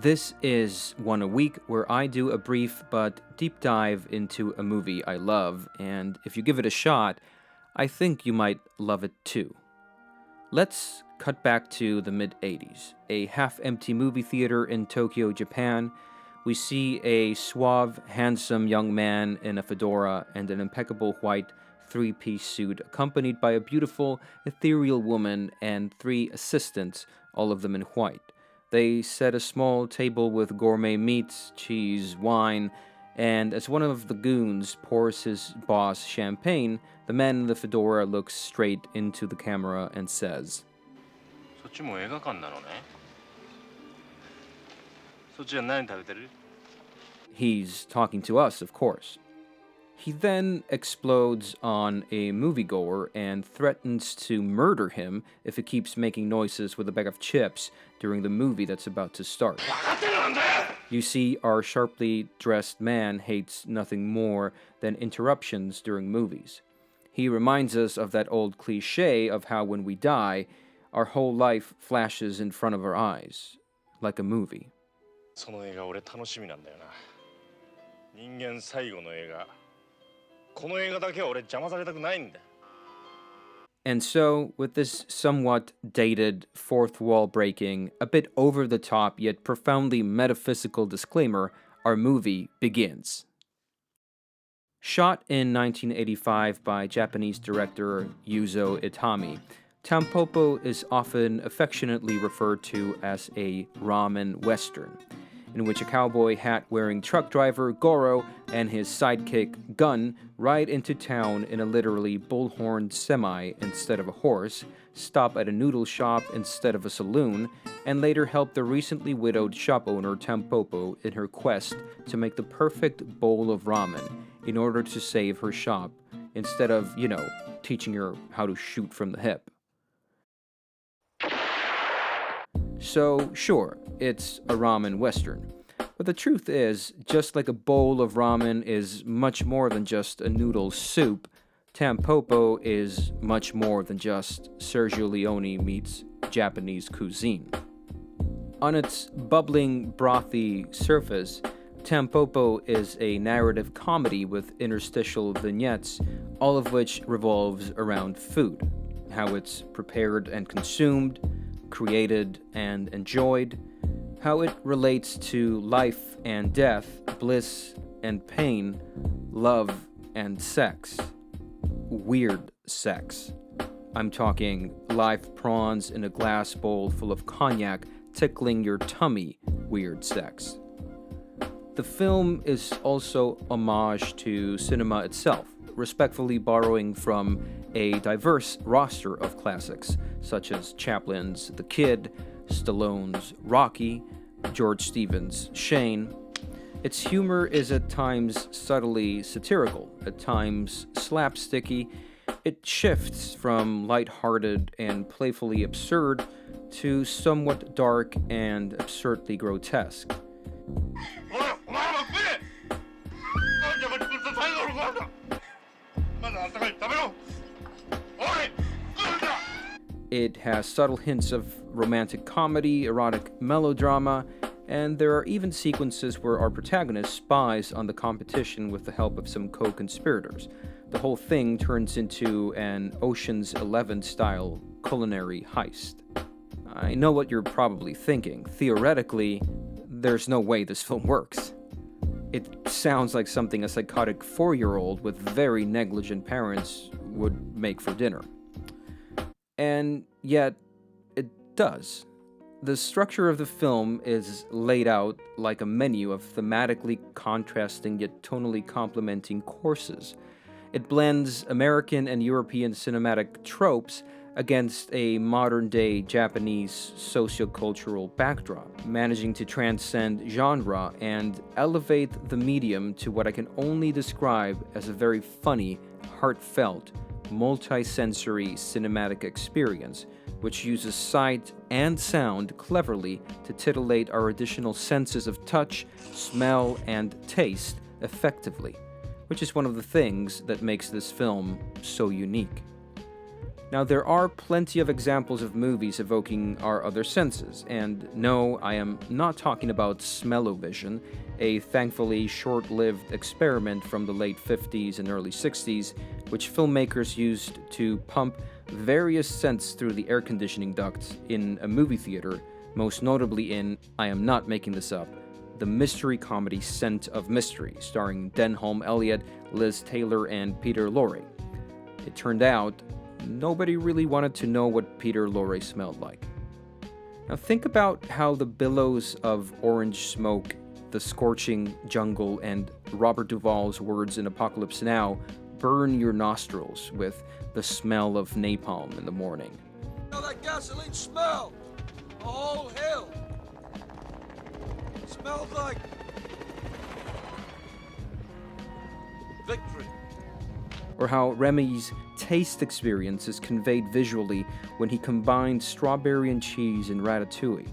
This is One a Week, where I do a brief but deep dive into a movie I love, and if you give it a shot, I think you might love it too. Let's cut back to the mid-80s. A half-empty movie theater in Tokyo, Japan. We see a suave, handsome young man in a fedora and an impeccable white three-piece suit, accompanied by a beautiful, ethereal woman and three assistants, all of them in white. They set a small table with gourmet meats, cheese, wine, and as one of the goons pours his boss champagne, the man in the fedora looks straight into the camera and says, そっちも映画館なのね。そっちは何食べてる? He's talking to us, of course. He then explodes on a moviegoer and threatens to murder him if he keeps making noises with a bag of chips during the movie that's about to start. You see, our sharply dressed man hates nothing more than interruptions during movies. He reminds us of that old cliche of how when we die, our whole life flashes in front of our eyes, like a movie. その映画俺楽しみなんだよな。人間最後の映画。この映画だけは俺邪魔されたくないんだよ。 And so, with this somewhat dated, fourth wall breaking, a bit over the top yet profoundly metaphysical disclaimer, our movie begins. Shot in 1985 by Japanese director Yuzo Itami, Tampopo is often affectionately referred to as a ramen western, in which a cowboy hat-wearing truck driver, Goro, and his sidekick, Gun, ride into town in a literally bullhorned semi instead of a horse, stop at a noodle shop instead of a saloon, and later help the recently widowed shop owner Tampopo in her quest to make the perfect bowl of ramen in order to save her shop, instead of, teaching her how to shoot from the hip. So, sure, it's a ramen western. But the truth is, just like a bowl of ramen is much more than just a noodle soup, Tampopo is much more than just Sergio Leone meets Japanese cuisine. On its bubbling, brothy surface, Tampopo is a narrative comedy with interstitial vignettes, all of which revolves around food, how it's prepared and consumed, created and enjoyed, how it relates to life and death, bliss and pain, love and sex. Weird sex. I'm talking live prawns in a glass bowl full of cognac tickling your tummy weird sex. The film is also homage to cinema itself, respectfully borrowing from a diverse roster of classics, such as Chaplin's The Kid, Stallone's Rocky, George Stevens' Shane. Its humor is at times subtly satirical, at times slapsticky. It shifts from lighthearted and playfully absurd to somewhat dark and absurdly grotesque. It has subtle hints of romantic comedy, erotic melodrama, and there are even sequences where our protagonist spies on the competition with the help of some co-conspirators. The whole thing turns into an Ocean's 11-style culinary heist. I know what you're probably thinking. Theoretically, there's no way this film works. It sounds like something a psychotic 4-year-old with very negligent parents would make for dinner. And yet, it does. The structure of the film is laid out like a menu of thematically contrasting yet tonally complementing courses. It blends American and European cinematic tropes against a modern-day Japanese sociocultural backdrop, managing to transcend genre and elevate the medium to what I can only describe as a very funny, heartfelt, multi-sensory cinematic experience, which uses sight and sound cleverly to titillate our additional senses of touch, smell, and taste effectively, which is one of the things that makes this film so unique. Now, there are plenty of examples of movies evoking our other senses, and no, I am not talking about smell-o-vision, a thankfully short-lived experiment from the late 50s and early 60s, which filmmakers used to pump various scents through the air conditioning ducts in a movie theater, most notably in, I am not making this up, the mystery comedy Scent of Mystery, starring Denholm Elliott, Liz Taylor, and Peter Lorre. It turned out nobody really wanted to know what Peter Lorre smelled like. Now think about how the billows of orange smoke, the scorching jungle, and Robert Duvall's words in Apocalypse Now burn your nostrils with the smell of napalm in the morning. Smell that gasoline smell! Oh, hell! Smells like victory. Or how Remy's taste experience is conveyed visually when he combined strawberry and cheese in Ratatouille,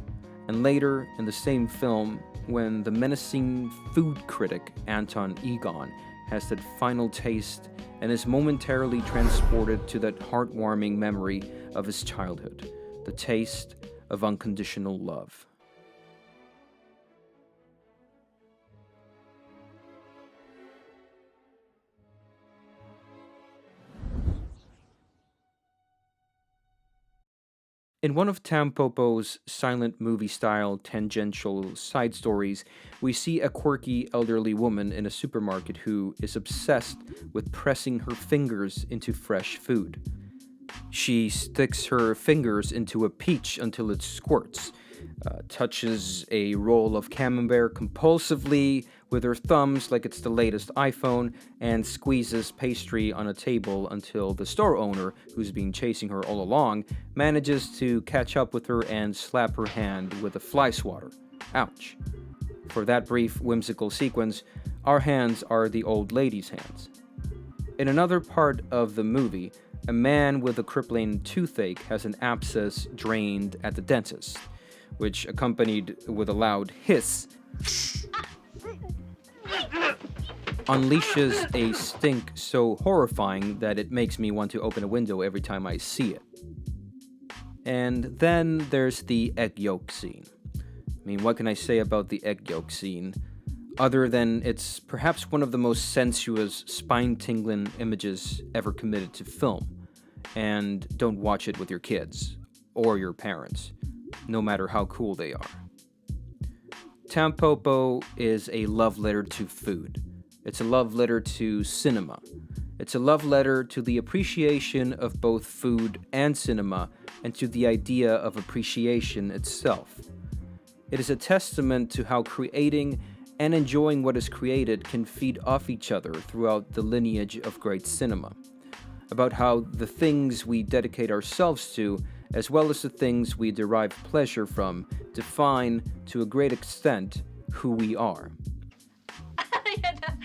and later in the same film when the menacing food critic Anton Egon has that final taste and is momentarily transported to that heartwarming memory of his childhood, the taste of unconditional love. In one of Tampopo's silent movie-style tangential side stories, we see a quirky elderly woman in a supermarket who is obsessed with pressing her fingers into fresh food. She sticks her fingers into a peach until it squirts, touches a roll of camembert compulsively with her thumbs like it's the latest iPhone, and squeezes pastry on a table until the store owner, who's been chasing her all along, manages to catch up with her and slap her hand with a fly swatter. Ouch. For that brief, whimsical sequence, our hands are the old lady's hands. In another part of the movie, a man with a crippling toothache has an abscess drained at the dentist, which, accompanied with a loud hiss, unleashes a stink so horrifying that it makes me want to open a window every time I see it. And then there's the egg yolk scene. I mean, what can I say about the egg yolk scene, other than it's perhaps one of the most sensuous, spine-tingling images ever committed to film. And don't watch it with your kids, or your parents, no matter how cool they are. Tampopo is a love letter to food. It's a love letter to cinema. It's a love letter to the appreciation of both food and cinema, and to the idea of appreciation itself. It is a testament to how creating and enjoying what is created can feed off each other throughout the lineage of great cinema. About how the things we dedicate ourselves to, as well as the things we derive pleasure from, define, to a great extent, who we are. やだ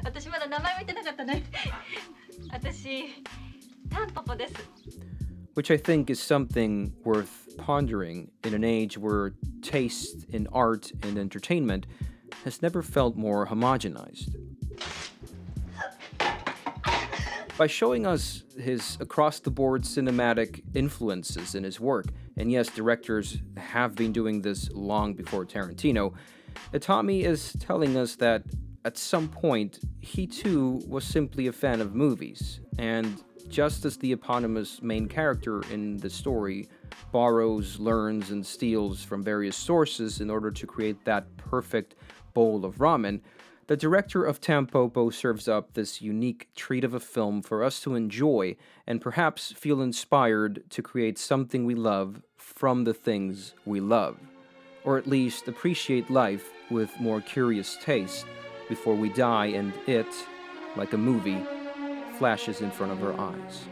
私まだ名前見てなかったね私タンポポです Which I think is something worth pondering in an age where taste in art and entertainment has never felt more homogenized. By showing us his across-the-board cinematic influences in his work, and yes, directors have been doing this long before Tarantino, Itami is telling us that at some point, he too was simply a fan of movies, and just as the eponymous main character in the story borrows, learns, and steals from various sources in order to create that perfect bowl of ramen, the director of Tampopo serves up this unique treat of a film for us to enjoy and perhaps feel inspired to create something we love from the things we love, or at least appreciate life with more curious taste before we die and it, like a movie, flashes in front of our eyes.